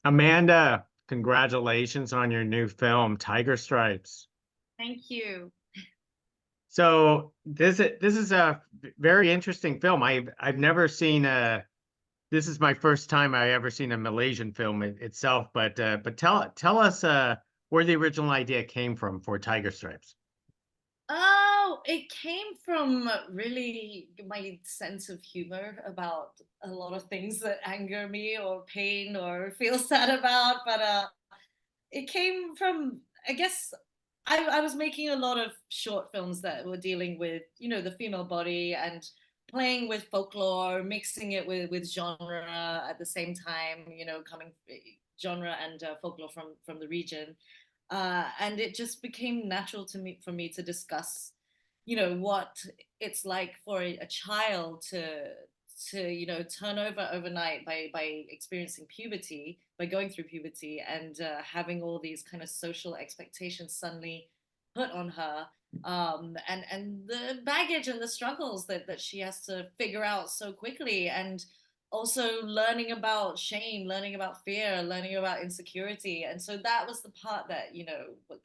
Amanda, congratulations on your new film, Tiger Stripes. Thank you. So this is a very interesting film. I've never seen a. This is my first time I ever seen a Malaysian film itself. But tell us where the original idea came from for Tiger Stripes. Oh, it came from really my sense of humor about a lot of things that anger me or pain or feel sad about. But it came from, I guess, I was making a lot of short films that were dealing with, the female body and playing with folklore, mixing it with genre at the same time, coming genre and folklore from the region. And it just became natural to me for me to discuss, what it's like for a child to turn over overnight by experiencing puberty, by going through puberty, and having all these kind of social expectations suddenly put on her, and the baggage and the struggles that she has to figure out so quickly, and also learning about shame, learning about fear, learning about insecurity. And so that was the part that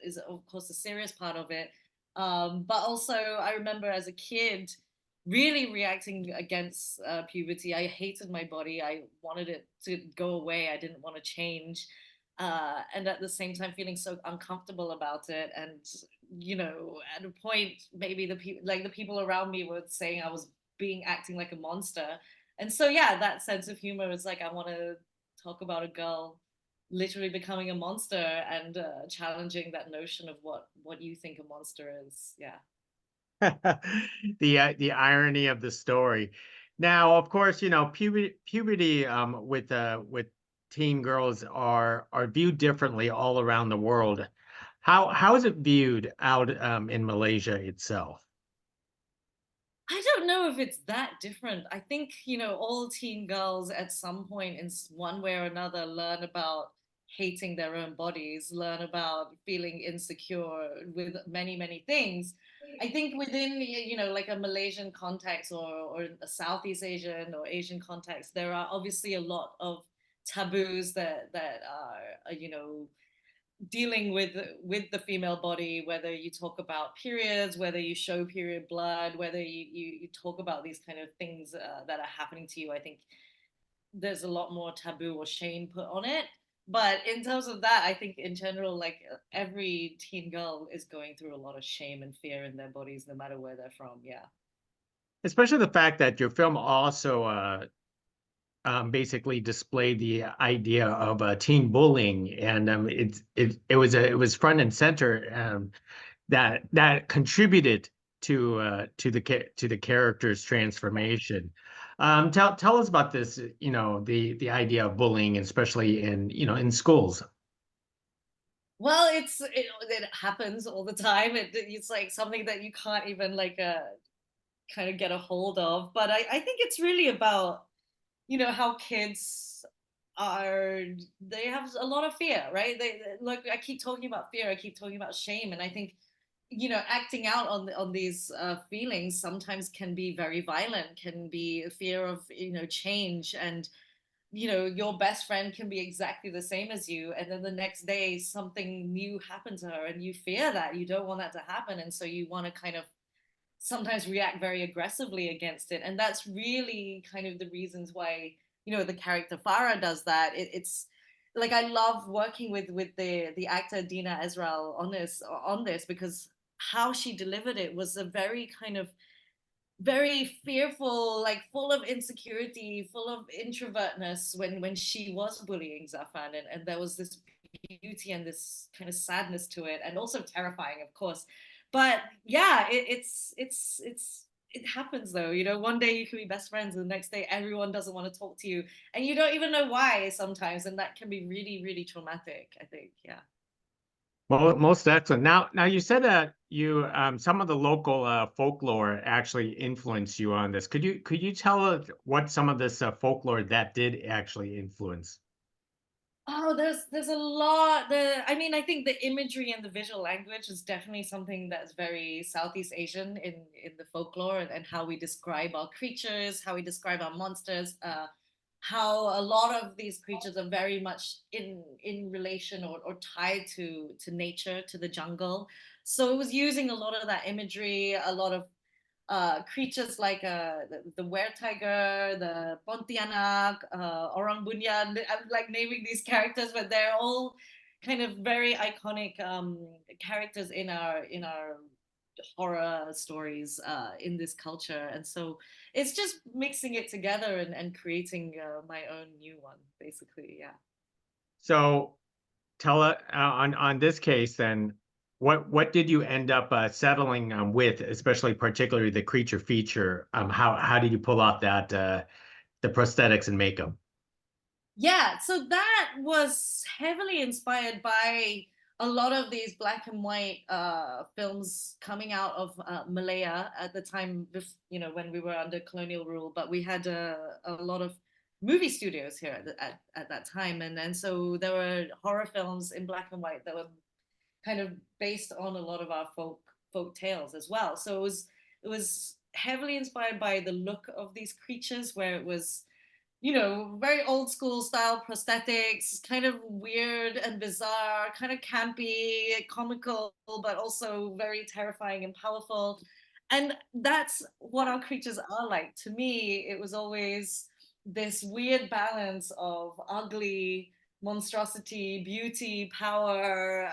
is of course the serious part of it. But also I remember as a kid really reacting against puberty. I hated my body. I wanted it to go away. I didn't want to change. And at the same time, feeling so uncomfortable about it. And, at a point, maybe the people around me were saying I was acting like a monster. And so, yeah, that sense of humor is like, I want to talk about a girl literally becoming a monster and challenging that notion of what you think a monster is. Yeah. The irony of the story. Now, of course, puberty with teen girls are viewed differently all around the world. How is it viewed out in Malaysia itself? I don't know if it's that different. I think, all teen girls at some point in one way or another learn about hating their own bodies, learn about feeling insecure with many, many things. I think within, like a Malaysian context or a Southeast Asian or Asian context, there are obviously a lot of taboos that are, dealing with the female body, whether you talk about periods, whether you show period blood, whether you talk about these kind of things that are happening to you. I think there's a lot more taboo or shame put on it. But in terms of that, I think in general, like every teen girl is going through a lot of shame and fear in their bodies, no matter where they're from. Yeah. Especially the fact that your film also basically displayed the idea of teen bullying, and it was front and center, that contributed to the character's transformation. Tell us about this, the idea of bullying, especially in schools. Well, it happens all the time. It's like something that you can't even like kind of get a hold of. But I think it's really about, how kids are, they have a lot of fear, right? Look, I keep talking about fear, I keep talking about shame. And I think, acting out on these feelings sometimes can be very violent, can be a fear of, change. And your best friend can be exactly the same as you, and then the next day something new happened to her, and you fear that, you don't want that to happen, and so you want to kind of sometimes react very aggressively against it. And that's really kind of the reasons why, the character Farah does that. It's like I love working with the actor Dina Ezral on this because how she delivered it was a very kind of very fearful, like full of insecurity, full of introvertness when she was bullying Zaffan, and there was this beauty and this kind of sadness to it, and also terrifying, of course. But yeah, it happens though. One day you can be best friends, and the next day everyone doesn't want to talk to you, and you don't even know why sometimes, and that can be really, really traumatic. I think, yeah. Most excellent. Now you said that you some of the local folklore actually influenced you on this. Could you tell us what some of this folklore that did actually influence? Oh, there's a lot. I mean, I think the imagery and the visual language is definitely something that's very Southeast Asian in the folklore, and how we describe our creatures, how we describe our monsters. how a lot of these creatures are very much in relation or tied to nature, to the jungle. So it was using a lot of that imagery, a lot of creatures like the were-tiger, the pontianak, orang bunyan. I'm like naming these characters, but they're all kind of very iconic characters in our horror stories in this culture. And so it's just mixing it together and creating my own new one, basically. Yeah. So tell on this case then, what did you end up settling with, especially particularly the creature feature? How did you pull off that the prosthetics and makeup? Yeah, so that was heavily inspired by a lot of these black and white films coming out of Malaya at the time, when we were under colonial rule. But we had a lot of movie studios here at that time, and so there were horror films in black and white that were kind of based on a lot of our folk tales as well. So it was heavily inspired by the look of these creatures, where it was very old school style prosthetics, kind of weird and bizarre, kind of campy, comical, but also very terrifying and powerful. And that's what our creatures are like. To me, it was always this weird balance of ugly monstrosity, beauty, power,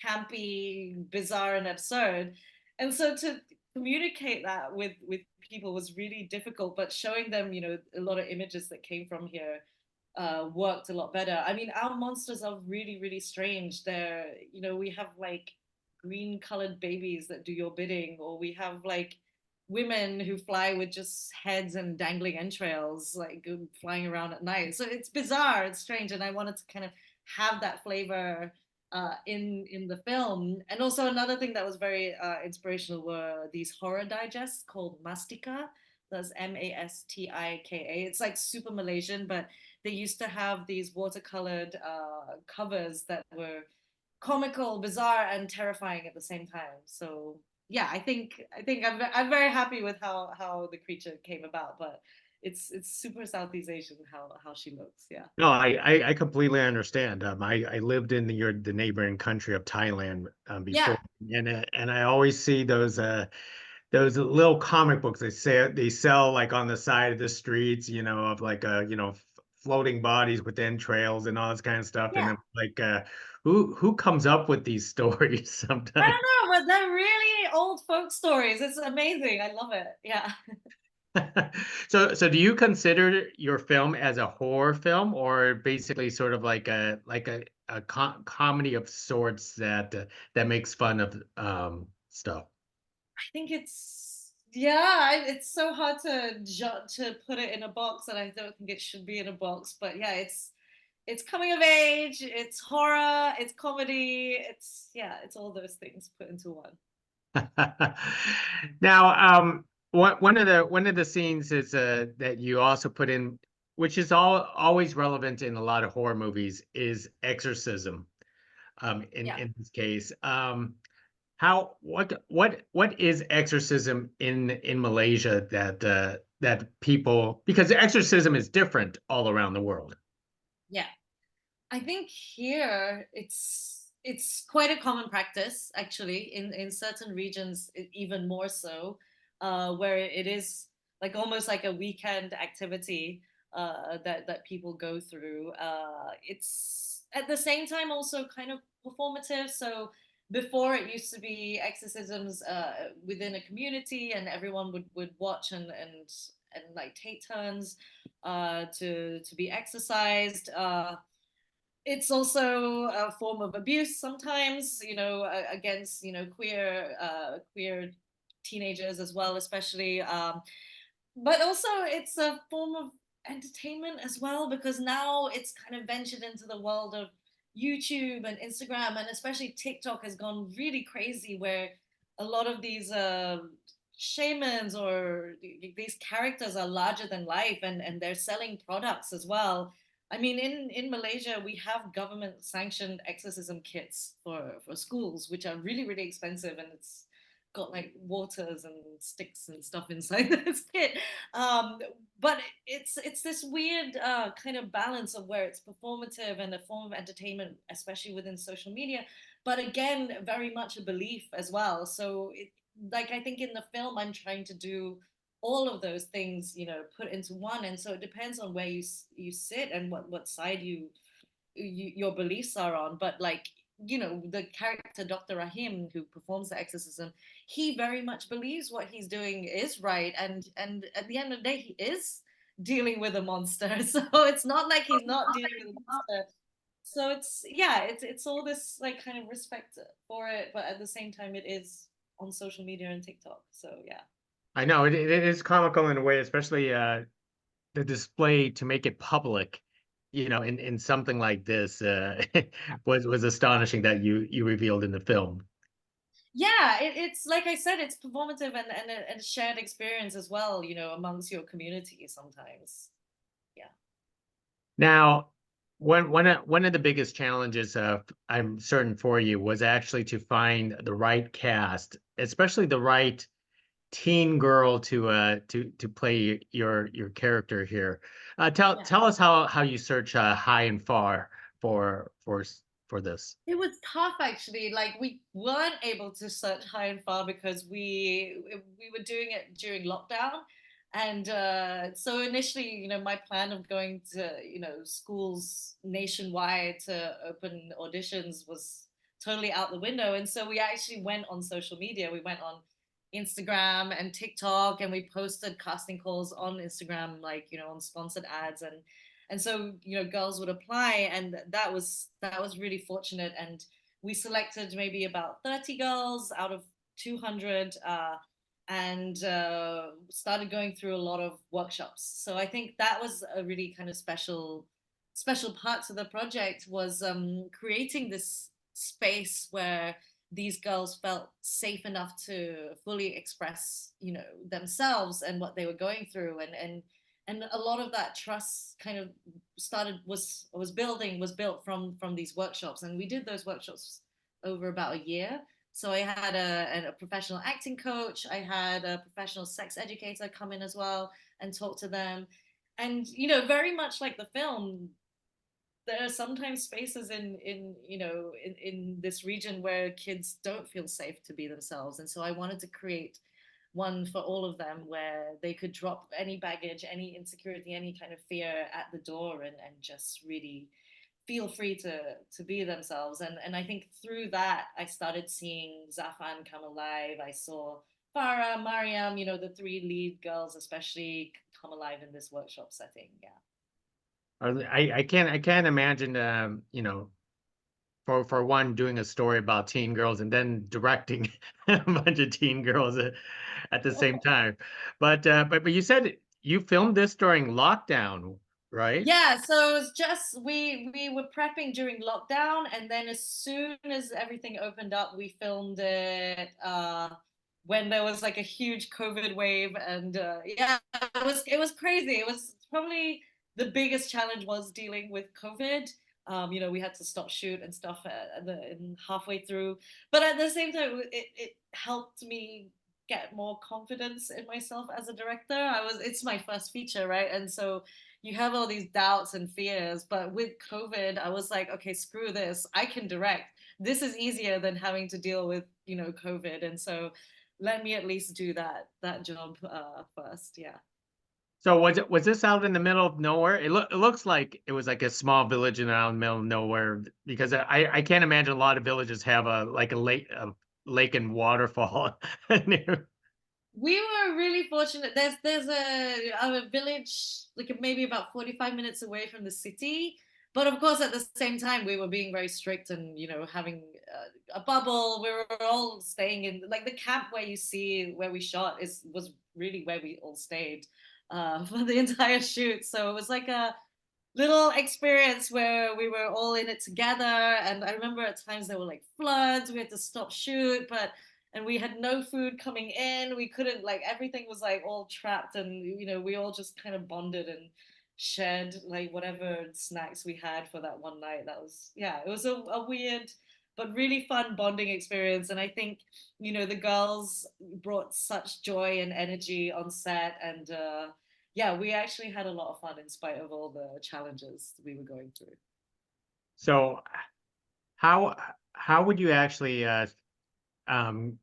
campy, bizarre, and absurd. And so to communicate that with people was really difficult, but showing them, a lot of images that came from here worked a lot better. I mean, our monsters are really, really strange. We have like green colored babies that do your bidding, or we have like women who fly with just heads and dangling entrails, like flying around at night. So it's bizarre, it's strange, and I wanted to kind of have that flavor in the film. And also another thing that was very inspirational were these horror digests called Mastika. That's Mastika. It's like super Malaysian, but they used to have these watercolored covers that were comical, bizarre, and terrifying at the same time. So yeah, I think I'm very happy with how the creature came about, but it's super Southeast Asian how she looks. Yeah. No, I completely understand. I lived in the neighboring country of Thailand Yeah. before, and I always see those little comic books they sell like on the side of the streets, of like floating bodies with entrails and all this kind of stuff. And Yeah. I'm like, who comes up with these stories I sometimes? don't know, but they're really old folk stories. It's amazing. I love it. Yeah. So do you consider your film as a horror film, or basically sort of like a comedy of sorts that makes fun of stuff? I think it's so hard to put it in a box, and I don't think it should be in a box. But yeah, it's coming of age, it's horror, it's comedy, it's all those things put into one. Now, one of the scenes is that you also put in, which is always relevant in a lot of horror movies, is exorcism. In Yeah. in this case, what is exorcism in Malaysia that people, because exorcism is different all around the world. Yeah. I think here it's quite a common practice, actually, in certain regions even more so, where it is like almost like a weekend activity that people go through. It's at the same time also kind of performative. So before, it used to be exorcisms within a community, and everyone would watch and like take turns to be exercised. It's also a form of abuse sometimes, against queer teenagers as well, especially. But also, it's a form of entertainment as well, because now it's kind of ventured into the world of YouTube and Instagram, and especially TikTok has gone really crazy, where a lot of these shamans or these characters are larger than life, and they're selling products as well. I mean, in Malaysia, we have government sanctioned exorcism kits for schools, which are really, really expensive, and it's got like waters and sticks and stuff inside this kit. Um, but it's this weird kind of balance of where it's performative and a form of entertainment, especially within social media, but again, very much a belief as well. So like I think in the film, I'm trying to do all of those things, put into one, and so it depends on where you sit and what side your beliefs are on. But like, the character Dr. Rahim, who performs the exorcism, he very much believes what he's doing is right, and at the end of the day, he is dealing with a monster. So it's not like he's not dealing with a monster. So it's, yeah, it's all this like kind of respect for it, but at the same time, it is on social media and TikTok. So yeah. I know it is comical in a way, especially the display to make it public, in something like this was astonishing that you revealed in the film. Yeah, it's like I said, it's performative and a shared experience as well, amongst your community sometimes. Yeah. Now, one of the biggest challenges I'm certain for you was actually to find the right cast, especially the right teen girl to play your character here. Yeah. Tell us how you search high and far for this. It was tough actually. Like we weren't able to search high and far because we were doing it during lockdown. And so initially, my plan of going to, schools nationwide to open auditions was totally out the window. And so we actually went on social media. We went on Instagram and TikTok, and we posted casting calls on Instagram, like, on sponsored ads. And so, girls would apply, and that was really fortunate. And we selected maybe about 30 girls out of 200, and started going through a lot of workshops. So I think that was a really kind of special part to the project, was creating this space where these girls felt safe enough to fully express, themselves and what they were going through. And a lot of that trust kind of was built from these workshops. And we did those workshops over about a year. So I had a professional acting coach, I had a professional sex educator come in as well and talk to them. And very much like the film, there are sometimes spaces in this region where kids don't feel safe to be themselves. And so I wanted to create one for all of them, where they could drop any baggage, any insecurity, any kind of fear at the door, and just really feel free to be themselves. And I think through that, I started seeing Zaffan come alive. I saw Farah, Mariam, the three lead girls especially, come alive in this workshop setting. Yeah. I can't imagine for one doing a story about teen girls and then directing a bunch of teen girls at the same time. But you said you filmed this during lockdown, right? Yeah, so it was just we were prepping during lockdown, and then as soon as everything opened up, we filmed it when there was like a huge COVID wave. And yeah, it was crazy. It was probably the biggest challenge was dealing with COVID. We had to stop shoot and stuff in halfway through, but at the same time, it helped me get more confidence in myself as a director. It's my first feature, right? And so you have all these doubts and fears. But with COVID, I was like, okay, screw this. I can direct. This is easier than having to deal with, COVID. And so let me at least do that job first. Yeah. So was this out in the middle of nowhere? It looks like it was like a small village in the middle of nowhere, because I can't imagine a lot of villages have a lake and waterfall near. We were really fortunate. There's a village like maybe about 45 minutes away from the city, but of course at the same time we were being very strict, and having a bubble. We were all staying in like the camp where you see where we shot was really where we all stayed for the entire shoot. So it was like a little experience where we were all in it together. And I remember at times there were like floods, we had to stop shoot, and we had no food coming in. We couldn't, like, everything was like all trapped, and we all just kind of bonded and shared like whatever snacks we had for that one night. That was, yeah, it was a weird but really fun bonding experience. And I think, the girls brought such joy and energy on set. And yeah, we actually had a lot of fun in spite of all the challenges we were going through. So how how would you actually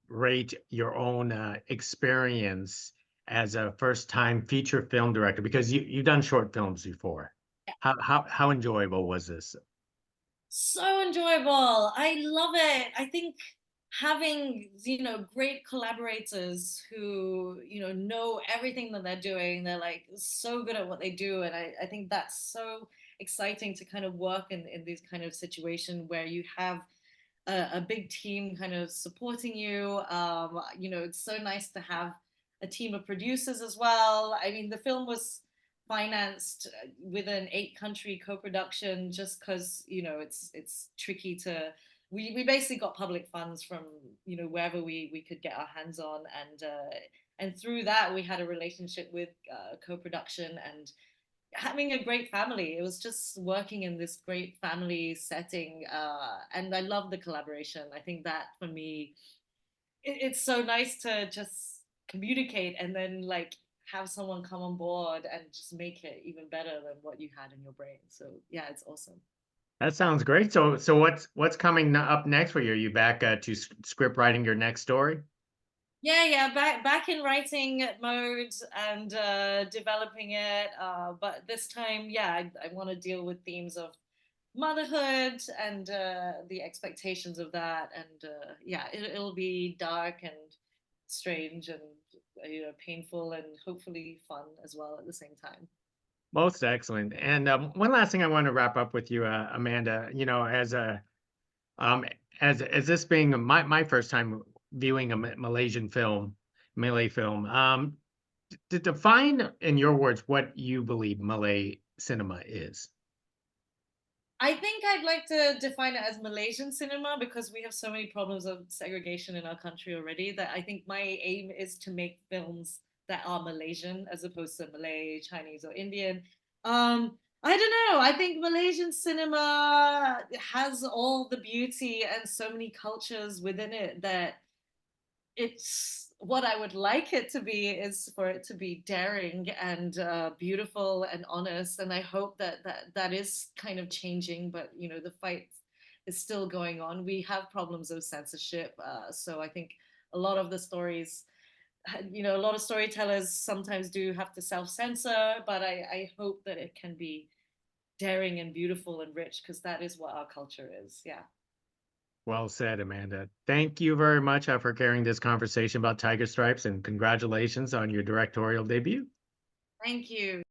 rate your own experience as a first-time feature film director? Because you've done short films before. How enjoyable was this? So enjoyable. I love it. I think having, great collaborators who, know everything that they're doing, they're like so good at what they do. And I think that's so exciting to kind of work in these kind of situation where you have a big team kind of supporting you. It's so nice to have a team of producers as well. I mean, the film was financed with an 8-country co-production just because it's tricky to. We basically got public funds from wherever we could get our hands on, and through that we had a relationship with co-production and having a great family. It was just working in this great family setting, and I love the collaboration. I think that for me, it's so nice to just communicate and then like have someone come on board and just make it even better than what you had in your brain. So yeah, it's awesome. That sounds great. So what's coming up next for you? Are you back to script writing your next story? Yeah, back in writing mode and developing it. But this time, yeah, I want to deal with themes of motherhood and the expectations of that. And yeah, it'll be dark and strange and painful and hopefully fun as well at the same time. Most excellent. And one last thing I want to wrap up with you, Amanda. As a um, as this being my first time viewing a Malaysian film, Malay film, to define in your words what you believe Malay cinema is. I think I'd like to define it as Malaysian cinema because we have so many problems of segregation in our country already that I think my aim is to make films that are Malaysian as opposed to Malay, Chinese, or Indian. I don't know. I think Malaysian cinema has all the beauty and so many cultures within it that it's what I would like it to be is for it to be daring and beautiful and honest. And I hope that is kind of changing. But the fight is still going on. We have problems of censorship, so I think a lot of the stories, a lot of storytellers sometimes do have to self-censor. But I hope that it can be daring and beautiful and rich because that is what our culture is. Yeah. Well said, Amanda. Thank you very much for carrying this conversation about Tiger Stripes, and congratulations on your directorial debut. Thank you.